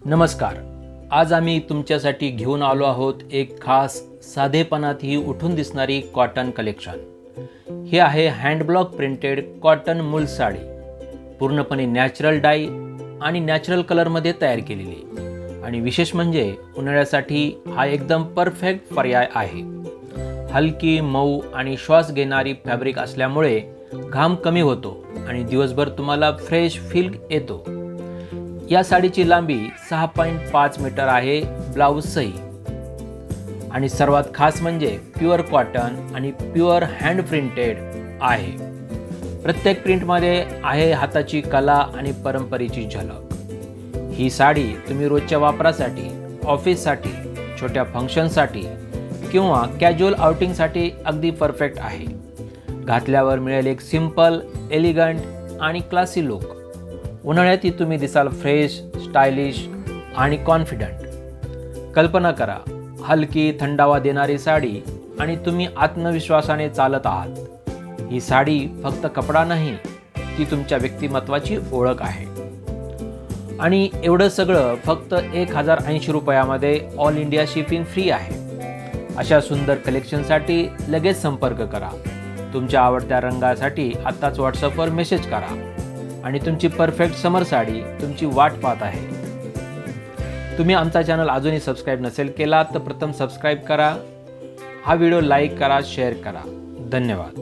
नमस्कार. आज आम्ही तुमच्यासाठी घेऊन आलो आहोत एक खास साधेपणातही उठून दिसणारी कॉटन कलेक्शन. हे आहे हँडब्लॉक प्रिंटेड कॉटन मूल साडी, पूर्णपणे नॅचरल डाय आणि नॅचरल कलरमध्ये तयार केलेली. आणि विशेष म्हणजे उन्हाळ्यासाठी हा एकदम परफेक्ट पर्याय आहे. हलकी, मऊ आणि श्वास घेणारी फॅब्रिक असल्यामुळे घाम कमी होतो आणि दिवसभर तुम्हाला फ्रेश फील येतो. या साडीची लांबी 6.5 मीटर आहे ब्लाऊजसही. आणि सर्वात खास म्हणजे प्युअर कॉटन आणि प्युअर हँड प्रिंटेड आहे. प्रत्येक प्रिंटमध्ये आहे हाताची कला आणि परंपरेची झलक. ही साडी तुम्ही रोजच्या वापरासाठी, ऑफिससाठी, छोट्या फंक्शनसाठी किंवा कॅज्युअल आउटिंगसाठी अगदी परफेक्ट आहे. घातल्यावर मिळेल एक सिंपल, एलिगंट आणि क्लासी लुक. उन्हाळ्यातही तुम्ही दिसाल फ्रेश, स्टायलिश आणि कॉन्फिडंट. कल्पना करा, हलकी, थंडावा देणारी साडी आणि तुम्ही आत्मविश्वासाने चालत आहात. ही साडी फक्त कपडा नाही, ती तुमच्या व्यक्तिमत्वाची ओळख आहे. आणि एवढं सगळं फक्त 1080 रुपयामध्ये ऑल इंडिया शिपिंग फ्री आहे. अशा सुंदर कलेक्शनसाठी लगेच संपर्क करा. तुमच्या आवडत्या रंगासाठी आत्ताच व्हॉट्सअपवर मेसेज करा आणि तुमची परफेक्ट समर साडी तुमची वाट पाहत आहे. तुम्ही आमचा चॅनल अजूनही सबस्क्राईब नसेल केला तर प्रथम सबस्क्राईब करा. हा व्हिडिओ लाईक करा, शेअर करा. धन्यवाद.